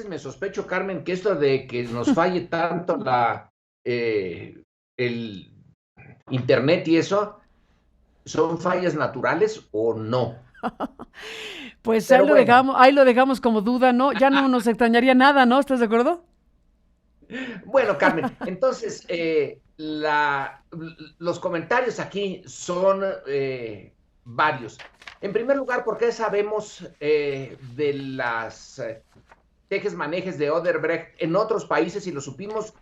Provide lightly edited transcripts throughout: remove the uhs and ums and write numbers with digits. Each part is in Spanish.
veces me sospecho, Carmen, que esto de que nos falle tanto el internet y eso, ¿son fallas naturales o no? Pues Pero bueno, ahí lo dejamos como duda, ¿no? Ya no nos extrañaría nada, ¿no? ¿Estás de acuerdo? bueno, Carmen, entonces los comentarios aquí son varios. En primer lugar, ¿por qué sabemos de las tejes-manejes de Odebrecht en otros países y lo supimos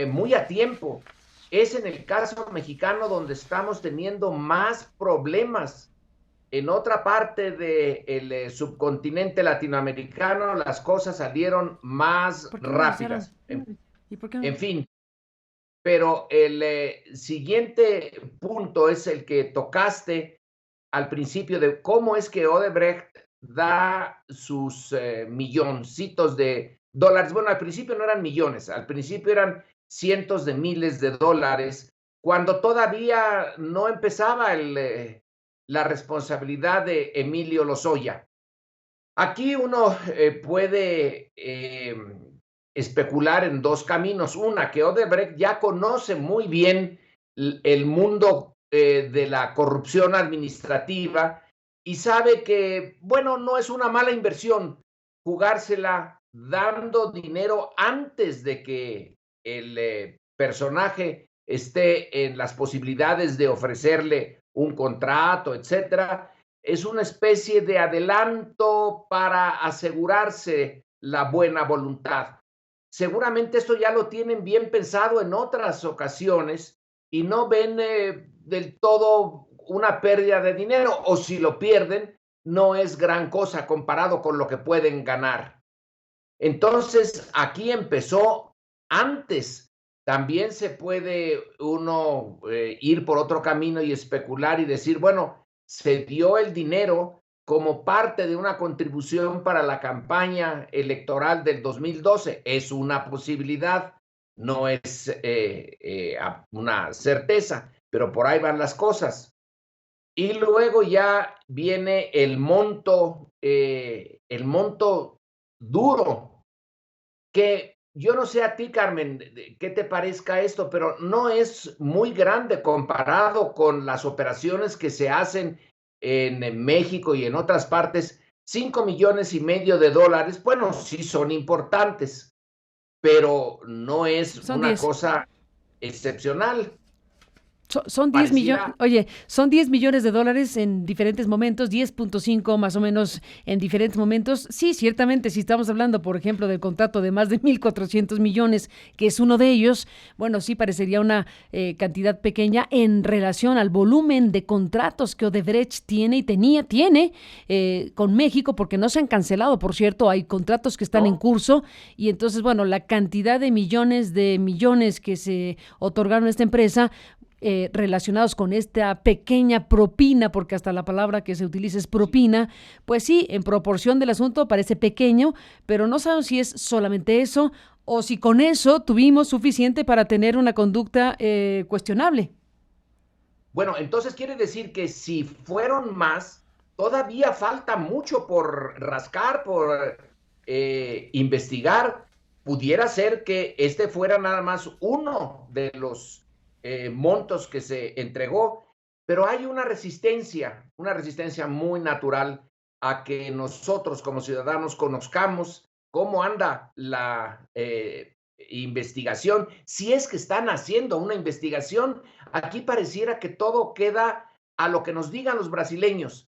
muy a tiempo? Es en el caso mexicano donde estamos teniendo más problemas. En otra parte del subcontinente latinoamericano las cosas salieron más ¿Por qué no avisaron? rápidas. ¿Y por qué no? En fin, pero el siguiente punto es el que tocaste al principio de cómo es que Odebrecht da sus milloncitos de dólares. Bueno, al principio no eran millones, al principio eran cientos de miles de dólares, cuando todavía no empezaba la responsabilidad de Emilio Lozoya. Aquí uno puede especular en dos caminos. Una, que Odebrecht ya conoce muy bien el mundo de la corrupción administrativa y sabe que, bueno, no es una mala inversión jugársela dando dinero antes de que el personaje esté en las posibilidades de ofrecerle un contrato, etcétera. Es una especie de adelanto para asegurarse la buena voluntad. Seguramente esto ya lo tienen bien pensado en otras ocasiones y no ven del todo una pérdida de dinero, o si lo pierden, no es gran cosa comparado con lo que pueden ganar. Entonces, aquí empezó antes. También se puede uno ir por otro camino y especular y decir, bueno, se dio el dinero como parte de una contribución para la campaña electoral del 2012. Es una posibilidad, no es una certeza, pero por ahí van las cosas. Y luego ya viene el monto duro, que yo no sé a ti, Carmen, qué te parezca esto, pero no es muy grande comparado con las operaciones que se hacen en México y en otras partes. 5,5 millones de dólares, bueno, sí son importantes, pero no es Son una 10. cosa excepcional. Son 10 millones, Pareciera. oye, son 10 millones de dólares en diferentes momentos, 10.5 más o menos en diferentes momentos. Sí, ciertamente, si estamos hablando, por ejemplo, del contrato de más de 1.400 millones, que es uno de ellos, bueno, sí parecería una cantidad pequeña en relación al volumen de contratos que Odebrecht tiene y tiene con México, porque no se han cancelado, por cierto, hay contratos que están en ¿No? curso y entonces, bueno, la cantidad de millones que se otorgaron a esta empresa relacionados con esta pequeña propina, porque hasta la palabra que se utiliza es propina, pues sí, en proporción del asunto parece pequeño, pero no sabemos si es solamente eso o si con eso tuvimos suficiente para tener una conducta cuestionable. Bueno, entonces quiere decir que si fueron más, todavía falta mucho por rascar, por investigar. Pudiera ser que este fuera nada más uno de los montos que se entregó, pero hay una resistencia muy natural a que nosotros como ciudadanos conozcamos cómo anda la investigación, si es que están haciendo una investigación. Aquí pareciera que todo queda a lo que nos digan los brasileños.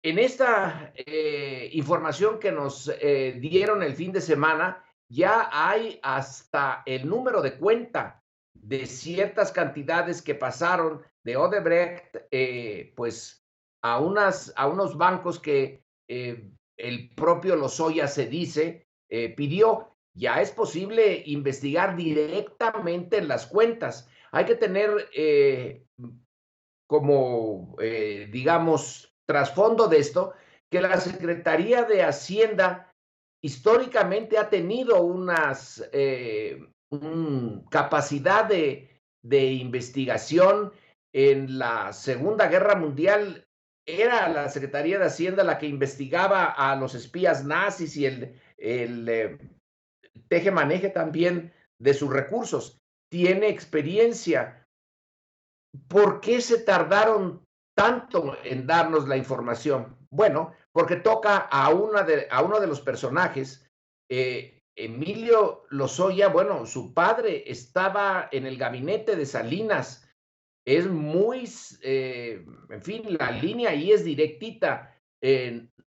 En esta información que nos dieron el fin de semana, ya hay hasta el número de cuenta de ciertas cantidades que pasaron de Odebrecht, pues a unos bancos que el propio Lozoya se dice pidió. Ya es posible investigar directamente en las cuentas. Hay que tener como, digamos, trasfondo de esto, que la Secretaría de Hacienda históricamente ha tenido capacidad de investigación. En la Segunda Guerra Mundial era la Secretaría de Hacienda la que investigaba a los espías nazis y teje-maneje también de sus recursos, tiene experiencia. ¿Por qué se tardaron tanto en darnos la información? Bueno, porque toca a uno de los personajes, Emilio Lozoya. Bueno, su padre estaba en el gabinete de Salinas, es muy, en fin, la línea ahí es directita.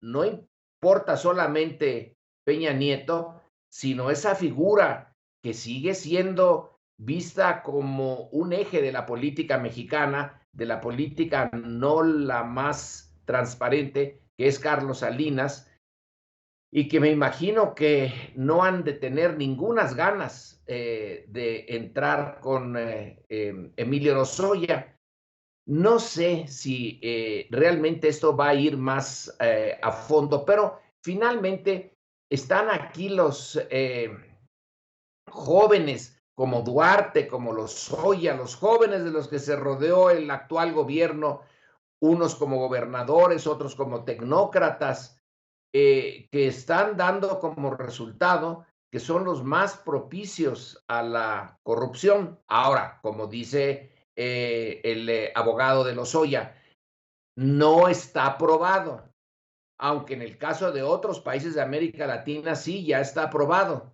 No importa solamente Peña Nieto, sino esa figura que sigue siendo vista como un eje de la política mexicana, de la política no la más transparente, que es Carlos Salinas, y que me imagino que no han de tener ningunas ganas de entrar con Emilio Lozoya. No sé si realmente esto va a ir más a fondo, pero finalmente están aquí los jóvenes como Duarte, como Lozoya, los jóvenes de los que se rodeó el actual gobierno, unos como gobernadores, otros como tecnócratas, que están dando como resultado que son los más propicios a la corrupción. Ahora, como dice el abogado de Lozoya, no está probado, aunque en el caso de otros países de América Latina sí ya está probado.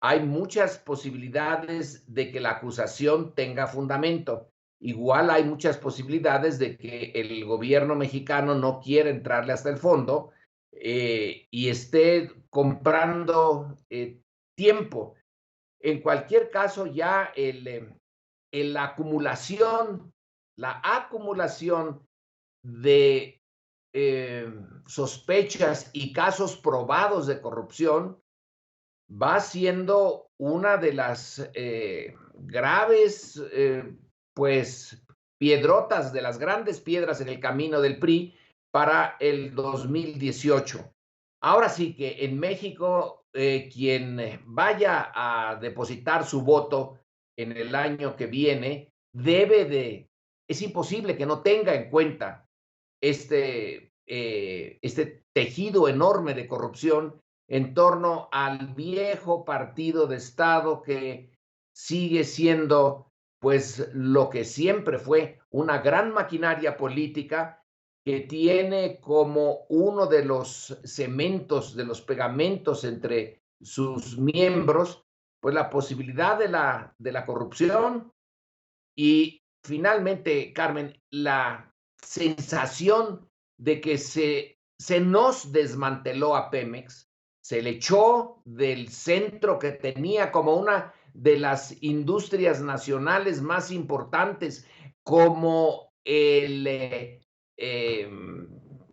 Hay muchas posibilidades de que la acusación tenga fundamento. Igual hay muchas posibilidades de que el gobierno mexicano no quiera entrarle hasta el fondo y esté comprando tiempo. En cualquier caso, ya la acumulación de sospechas y casos probados de corrupción va siendo una de las graves, pues, piedrotas, de las grandes piedras en el camino del PRI para el 2018. Ahora sí que en México, quien vaya a depositar su voto en el año que viene, es imposible que no tenga en cuenta este tejido enorme de corrupción en torno al viejo partido de Estado que sigue siendo, pues, lo que siempre fue una gran maquinaria política que tiene como uno de los cementos, de los pegamentos entre sus miembros, pues la posibilidad de la corrupción y finalmente, Carmen, la sensación de que se nos desmanteló a Pemex, se le echó del centro que tenía como una de las industrias nacionales más importantes, como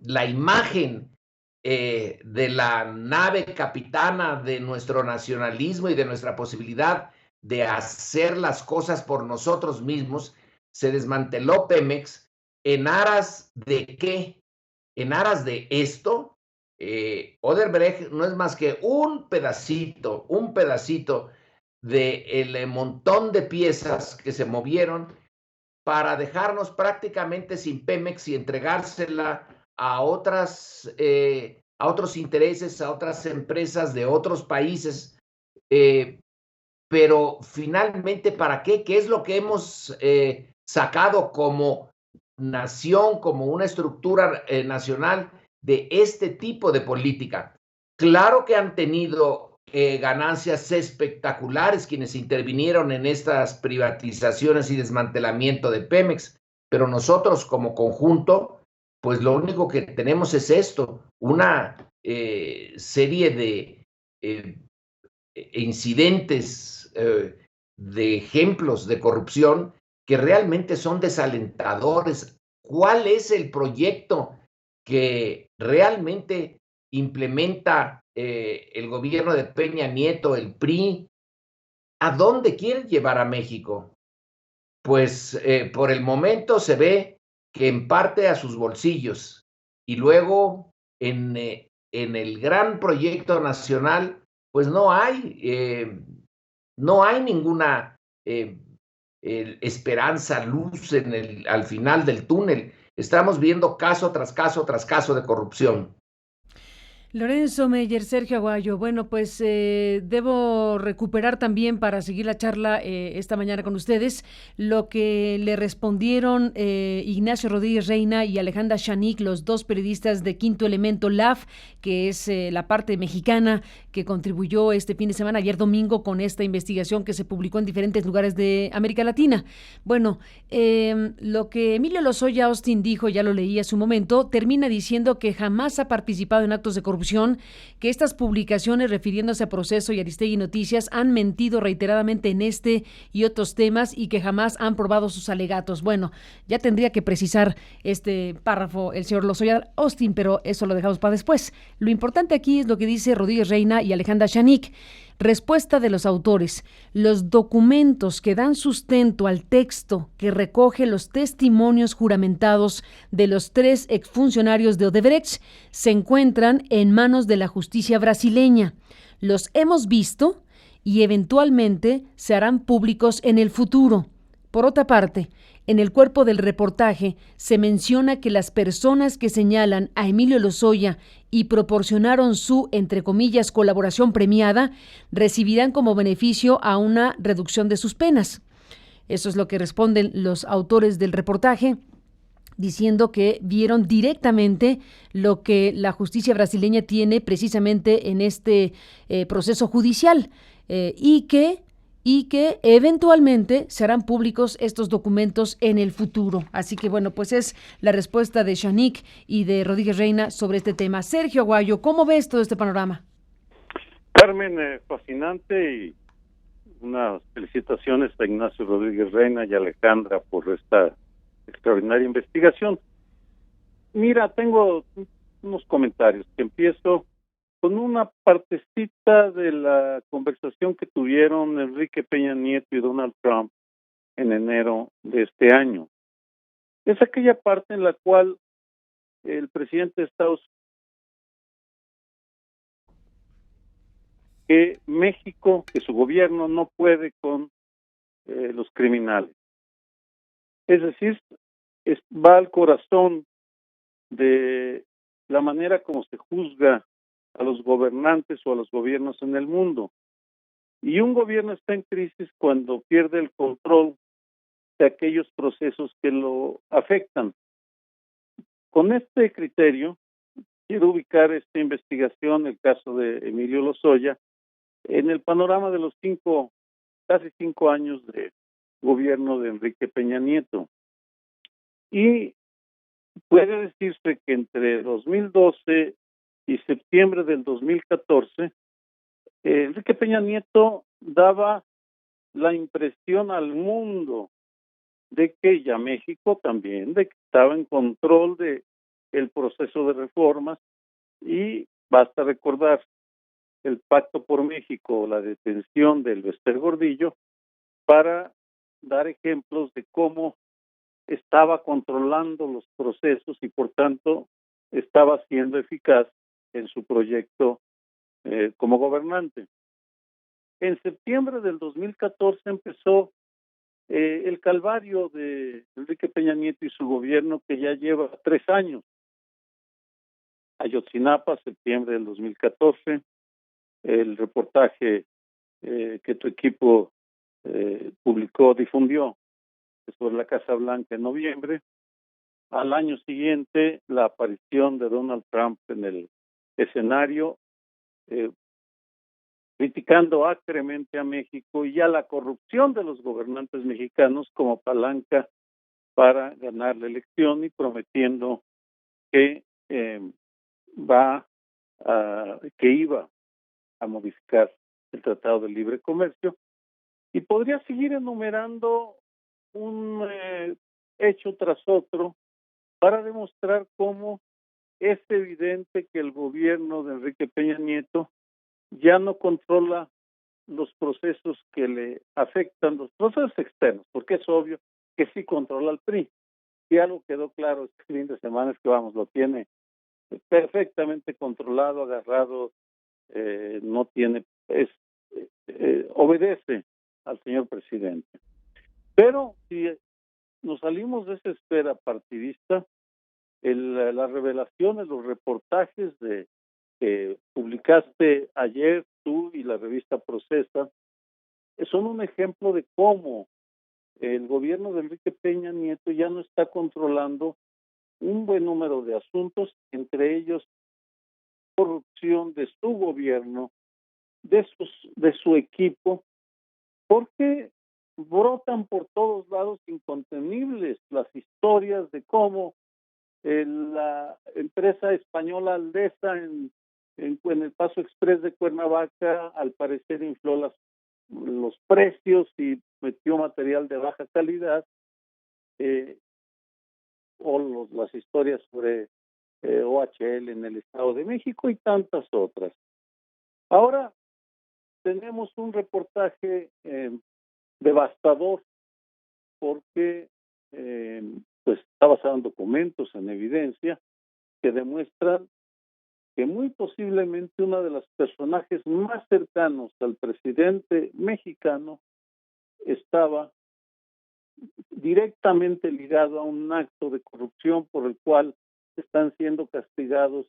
la imagen de la nave capitana de nuestro nacionalismo y de nuestra posibilidad de hacer las cosas por nosotros mismos. Se desmanteló Pemex. ¿En aras de qué? En aras de esto. Odebrecht no es más que un pedacito del montón de piezas que se movieron para dejarnos prácticamente sin Pemex y entregársela a otros intereses, a otras empresas de otros países. Pero finalmente, ¿para qué? ¿Qué es lo que hemos sacado como nación, como una estructura nacional de este tipo de política? Claro que han tenido ganancias espectaculares quienes intervinieron en estas privatizaciones y desmantelamiento de Pemex, pero nosotros como conjunto, pues lo único que tenemos es esto, una serie de incidentes, de ejemplos de corrupción que realmente son desalentadores. ¿Cuál es el proyecto que realmente implementa el gobierno de Peña Nieto, el PRI? ¿A dónde quieren llevar a México? Pues por el momento se ve que en parte a sus bolsillos y luego en el gran proyecto nacional, pues no hay ninguna esperanza, luz al final del túnel. Estamos viendo caso tras caso tras caso de corrupción. Lorenzo Meyer, Sergio Aguayo. Bueno, pues debo recuperar también para seguir la charla esta mañana con ustedes lo que le respondieron Ignacio Rodríguez Reina y Alejandra Shanik, los dos periodistas de Quinto Elemento LAF, que es la parte mexicana que contribuyó este fin de semana, ayer domingo, con esta investigación que se publicó en diferentes lugares de América Latina. Bueno, lo que Emilio Lozoya Austin dijo, ya lo leí hace un momento, termina diciendo que jamás ha participado en actos de corrupción, que estas publicaciones refiriéndose a Proceso y Aristegui Noticias han mentido reiteradamente en este y otros temas y que jamás han probado sus alegatos. Bueno, ya tendría que precisar este párrafo el señor Lozoya Austin, pero eso lo dejamos para después. Lo importante aquí es lo que dice Rodríguez Reina y Alejandra Shanik. Respuesta de los autores. Los documentos que dan sustento al texto que recoge los testimonios juramentados de los 3 exfuncionarios de Odebrecht se encuentran en manos de la justicia brasileña. Los hemos visto y eventualmente se harán públicos en el futuro. Por otra parte, en el cuerpo del reportaje se menciona que las personas que señalan a Emilio Lozoya y proporcionaron su, entre comillas, colaboración premiada, recibirán como beneficio a una reducción de sus penas. Eso es lo que responden los autores del reportaje, diciendo que vieron directamente lo que la justicia brasileña tiene precisamente en este proceso judicial y que eventualmente se harán públicos estos documentos en el futuro. Así que bueno, pues es la respuesta de Shanik y de Rodríguez Reina sobre este tema. Sergio Aguayo, ¿cómo ves todo este panorama? Carmen, fascinante, y unas felicitaciones a Ignacio Rodríguez Reina y Alejandra por esta extraordinaria investigación. Mira, tengo unos comentarios que empiezo con una partecita de la conversación que tuvieron Enrique Peña Nieto y Donald Trump en enero de este año. Es aquella parte en la cual el presidente de Estados Unidos que México, que su gobierno no puede con los criminales. Es decir, va al corazón de la manera como se juzga a los gobernantes o a los gobiernos en el mundo. Y un gobierno está en crisis cuando pierde el control de aquellos procesos que lo afectan. Con este criterio, quiero ubicar esta investigación, el caso de Emilio Lozoya, en el panorama de los casi cinco años de gobierno de Enrique Peña Nieto. Y puede decirse que entre 2012 y septiembre del 2014, Enrique Peña Nieto daba la impresión al mundo de que ya México también, de que estaba en control de el proceso de reformas, y basta recordar el Pacto por México, la detención del Bester Gordillo, para dar ejemplos de cómo estaba controlando los procesos y por tanto estaba siendo eficaz en su proyecto como gobernante. En septiembre del 2014 empezó el calvario de Enrique Peña Nieto y su gobierno, que ya lleva 3 años. Ayotzinapa, septiembre del 2014, el reportaje que tu equipo difundió sobre la Casa Blanca en noviembre. Al año siguiente, la aparición de Donald Trump en el escenario, criticando acremente a México y a la corrupción de los gobernantes mexicanos como palanca para ganar la elección, y prometiendo que iba a modificar el Tratado de Libre Comercio. Y podría seguir enumerando un hecho tras otro para demostrar cómo es evidente que el gobierno de Enrique Peña Nieto ya no controla los procesos que le afectan, los procesos externos, porque es obvio que sí controla al PRI. Y algo quedó claro este fin de semana es que, lo tiene perfectamente controlado, agarrado, no tiene, obedece al señor presidente. Pero si nos salimos de esa esfera partidista, las revelaciones, los reportajes de que publicaste ayer tú y la revista Procesa son un ejemplo de cómo el gobierno de Enrique Peña Nieto ya no está controlando un buen número de asuntos, entre ellos corrupción de su gobierno, de su equipo, porque brotan por todos lados incontenibles las historias de cómo la empresa española Aldesa en el Paso Express de Cuernavaca al parecer infló los precios y metió material de baja calidad, las historias sobre OHL en el Estado de México y tantas otras. Ahora tenemos un reportaje devastador porque pues está basado en documentos, en evidencia, que demuestran que muy posiblemente uno de los personajes más cercanos al presidente mexicano estaba directamente ligado a un acto de corrupción por el cual están siendo castigados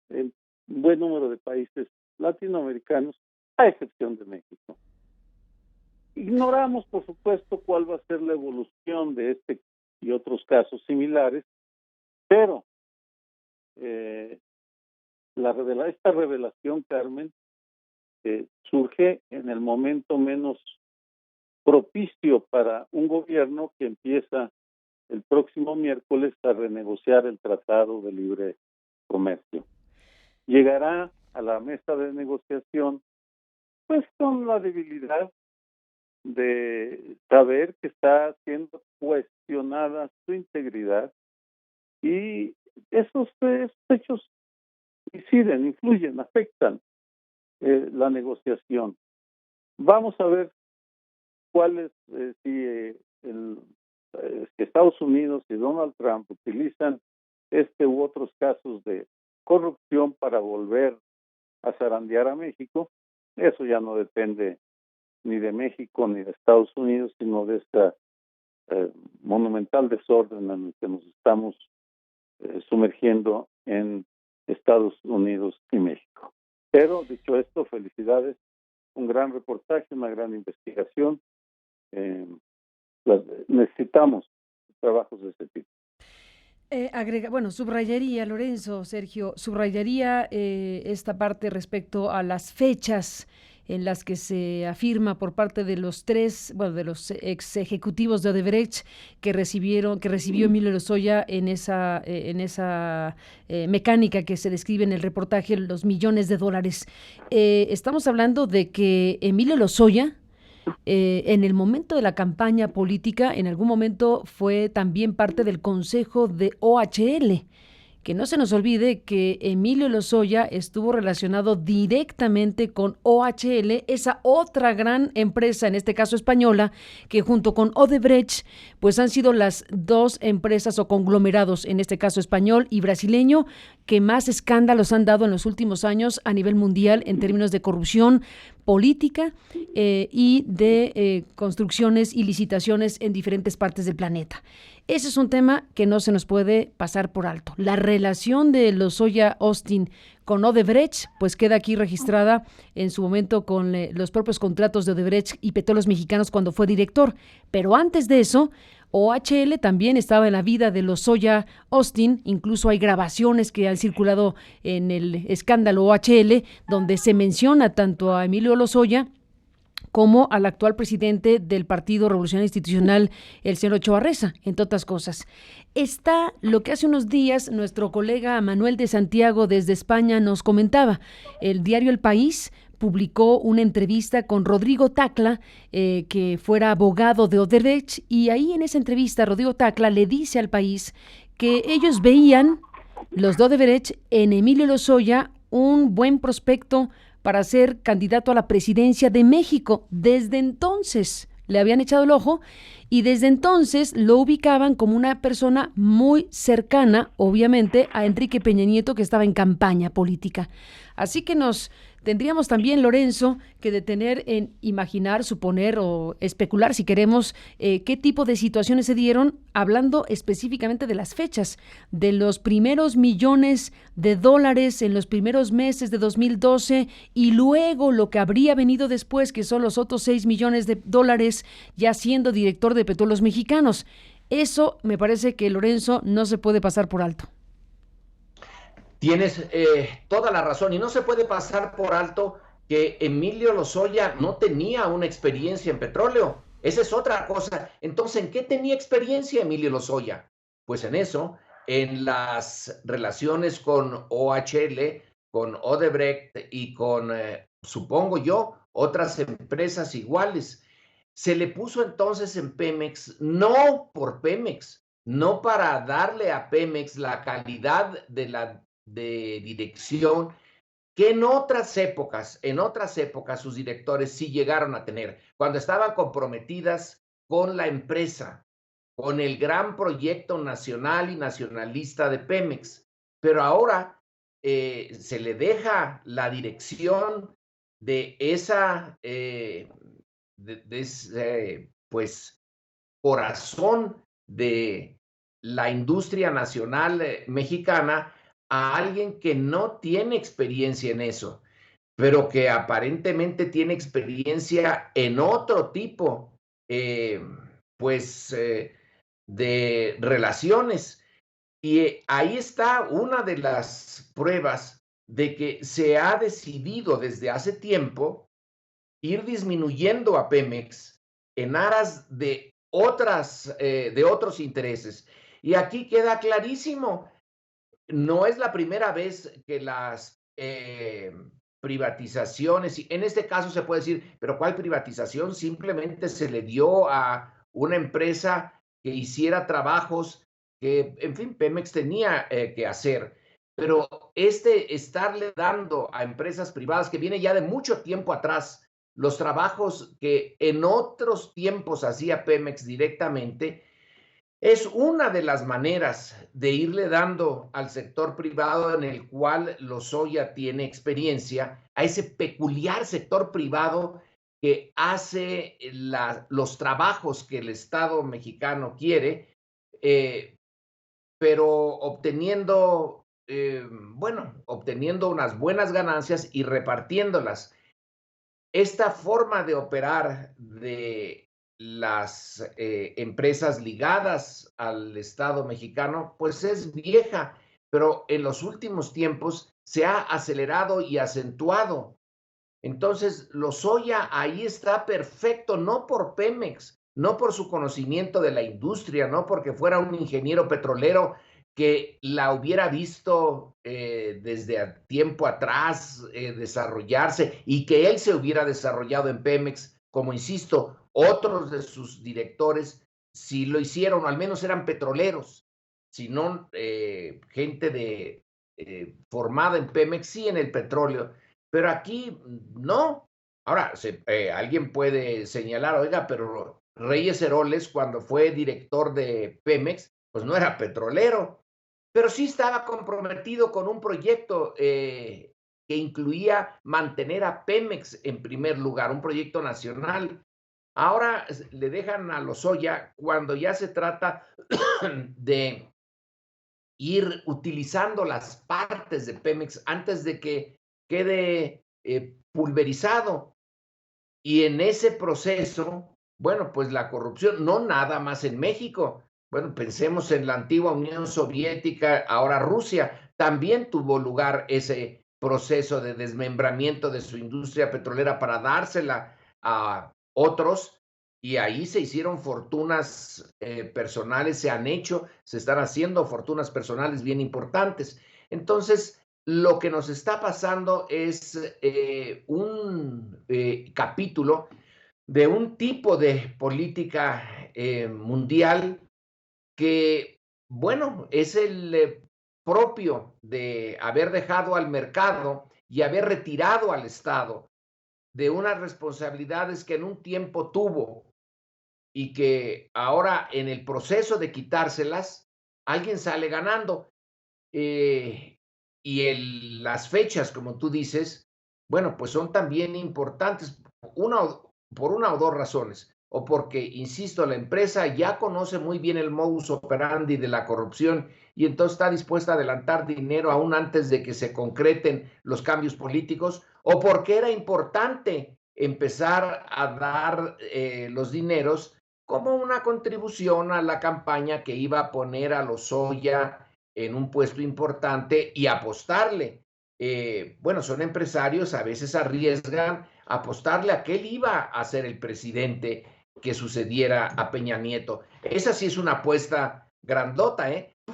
en un buen número de países latinoamericanos, a excepción de México. Ignoramos, por supuesto, cuál va a ser la evolución de este y otros casos similares, pero esta revelación, Carmen, surge en el momento menos propicio para un gobierno que empieza el próximo miércoles a renegociar el Tratado de Libre Comercio. Llegará a la mesa de negociación pues con la debilidad de saber que está siendo cuestionada su integridad, y esos hechos inciden, influyen, afectan la negociación. Vamos a ver cuál es si Estados Unidos y Donald Trump utilizan este u otros casos de corrupción para volver a zarandear a México. Eso ya no depende ni de México ni de Estados Unidos, sino de esta monumental desorden en el que nos estamos sumergiendo en Estados Unidos y México. Pero, dicho esto, felicidades, un gran reportaje, una gran investigación. Necesitamos trabajos de este tipo. Subrayaría, Lorenzo, Sergio, subrayaría esta parte respecto a las fechas en las que se afirma por parte de los ex ejecutivos de Odebrecht que recibió Emilio Lozoya en esa mecánica que se describe en el reportaje, los millones de dólares. Estamos hablando de que Emilio Lozoya, en el momento de la campaña política, en algún momento fue también parte del consejo de OHL. Que no se nos olvide que Emilio Lozoya estuvo relacionado directamente con OHL, esa otra gran empresa, en este caso española, que junto con Odebrecht, pues han sido las dos empresas o conglomerados, en este caso español y brasileño, que más escándalos han dado en los últimos años a nivel mundial en términos de corrupción política y de construcciones y licitaciones en diferentes partes del planeta. Ese es un tema que no se nos puede pasar por alto. La relación de Lozoya Austin con Odebrecht, pues queda aquí registrada en su momento con los propios contratos de Odebrecht y Petróleos Mexicanos cuando fue director. Pero antes de eso, OHL también estaba en la vida de Lozoya Austin. Incluso hay grabaciones que han circulado en el escándalo OHL, donde se menciona tanto a Emilio Lozoya como al actual presidente del Partido Revolucionario Institucional, el señor Ochoa Reza, entre otras cosas. Está lo que hace unos días nuestro colega Manuel de Santiago desde España nos comentaba. El diario El País publicó una entrevista con Rodrigo Tacla, que fuera abogado de Odebrecht, y ahí en esa entrevista Rodrigo Tacla le dice al País que ellos veían, los de Odebrecht, en Emilio Lozoya un buen prospecto para ser candidato a la presidencia de México. Desde entonces le habían echado el ojo y desde entonces lo ubicaban como una persona muy cercana, obviamente, a Enrique Peña Nieto, que estaba en campaña política. Así que nos tendríamos también, Lorenzo, que detener en imaginar, suponer o especular, si queremos, qué tipo de situaciones se dieron, hablando específicamente de las fechas, de los primeros millones de dólares en los primeros meses de 2012 y luego lo que habría venido después, que son los otros 6 millones de dólares ya siendo director de Petróleos Mexicanos. Eso me parece que, Lorenzo, no se puede pasar por alto. Tienes toda la razón y no se puede pasar por alto que Emilio Lozoya no tenía una experiencia en petróleo. Esa es otra cosa. Entonces, ¿en qué tenía experiencia Emilio Lozoya? Pues en eso, en las relaciones con OHL, con Odebrecht y con, supongo yo, otras empresas iguales. Se le puso entonces en Pemex, no por Pemex, no para darle a Pemex la calidad de dirección que en otras épocas sus directores sí llegaron a tener, cuando estaban comprometidas con la empresa, con el gran proyecto nacional y nacionalista de Pemex. Pero ahora se le deja la dirección de esa, de ese, pues, corazón de la industria nacional mexicana a alguien que no tiene experiencia en eso, pero que aparentemente tiene experiencia en otro tipo, eh, pues, de relaciones. Y ahí está una de las pruebas de que se ha decidido desde hace tiempo ir disminuyendo a Pemex en aras de otros intereses. Y aquí queda clarísimo, no es la primera vez que las privatizaciones, y en este caso se puede decir, pero ¿cuál privatización? Simplemente se le dio a una empresa que hiciera trabajos que, en fin, Pemex tenía que hacer. Pero estarle dando a empresas privadas, que viene ya de mucho tiempo atrás, los trabajos que en otros tiempos hacía Pemex directamente, es una de las maneras de irle dando al sector privado en el cual Lozoya tiene experiencia, a ese peculiar sector privado que hace los trabajos que el Estado mexicano quiere, eh, pero obteniendo unas buenas ganancias y repartiéndolas. Esta forma de operar de las empresas ligadas al Estado mexicano, pues es vieja, pero en los últimos tiempos se ha acelerado y acentuado. Entonces, Lozoya ahí está perfecto, no por Pemex, no por su conocimiento de la industria, no porque fuera un ingeniero petrolero que la hubiera visto desde tiempo atrás desarrollarse y que él se hubiera desarrollado en Pemex, como insisto, otros de sus directores sí lo hicieron, o al menos eran petroleros, sino gente formada en Pemex, sí en el petróleo, pero aquí no. Ahora, alguien puede señalar, oiga, pero Reyes Heroles, cuando fue director de Pemex, pues no era petrolero, pero sí estaba comprometido con un proyecto que incluía mantener a Pemex en primer lugar, un proyecto nacional. Ahora le dejan a Lozoya cuando ya se trata de ir utilizando las partes de Pemex antes de que quede pulverizado. Y en ese proceso, bueno, pues la corrupción, no nada más en México. Bueno, pensemos en la antigua Unión Soviética, ahora Rusia, también tuvo lugar ese proceso de desmembramiento de su industria petrolera para dársela a otros, y ahí se hicieron fortunas personales, se están haciendo fortunas personales bien importantes. Entonces, lo que nos está pasando es un capítulo de un tipo de política mundial que, bueno, es el propio de haber dejado al mercado y haber retirado al Estado de unas responsabilidades que en un tiempo tuvo y que ahora en el proceso de quitárselas, alguien sale ganando. Eh, y las fechas, como tú dices, bueno, pues son también importantes, por una o dos razones. O porque, insisto, la empresa ya conoce muy bien el modus operandi de la corrupción y entonces está dispuesta a adelantar dinero aún antes de que se concreten los cambios políticos, o porque era importante empezar a dar los dineros como una contribución a la campaña que iba a poner a Lozoya en un puesto importante y apostarle. Bueno, son empresarios, a veces arriesgan apostarle a que él iba a ser el presidente que sucediera a Peña Nieto. Esa sí es una apuesta grandota,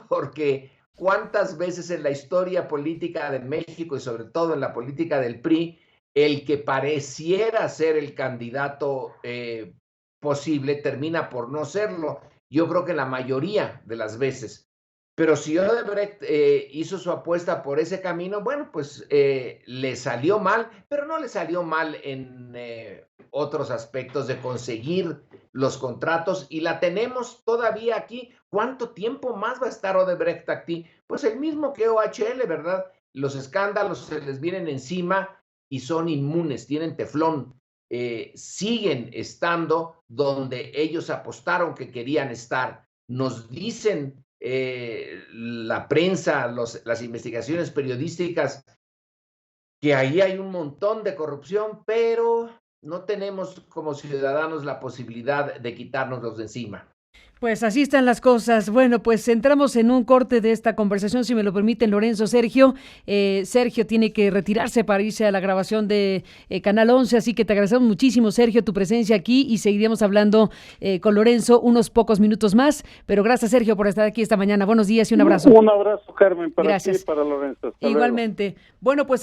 porque cuántas veces en la historia política de México y sobre todo en la política del PRI, el que pareciera ser el candidato posible termina por no serlo. Yo creo que la mayoría de las veces. Pero si Odebrecht hizo su apuesta por ese camino, bueno, pues le salió mal, pero no le salió mal en otros aspectos de conseguir los contratos y la tenemos todavía aquí. ¿Cuánto tiempo más va a estar Odebrecht aquí? Pues el mismo que OHL, ¿verdad? Los escándalos se les vienen encima y son inmunes, tienen teflón. Siguen estando donde ellos apostaron que querían estar. Nos dicen la prensa, las investigaciones periodísticas, que ahí hay un montón de corrupción, pero no tenemos como ciudadanos la posibilidad de quitárnoslos de encima. Pues así están las cosas. Bueno, pues entramos en un corte de esta conversación, si me lo permiten, Lorenzo, Sergio. Sergio tiene que retirarse para irse a la grabación de Canal 11, así que te agradecemos muchísimo, Sergio, tu presencia aquí y seguiremos hablando con Lorenzo unos pocos minutos más. Pero gracias, Sergio, por estar aquí esta mañana. Buenos días y un abrazo. Un abrazo, Carmen, para Gracias. ti y para Lorenzo. Hasta Igualmente. luego. Bueno, pues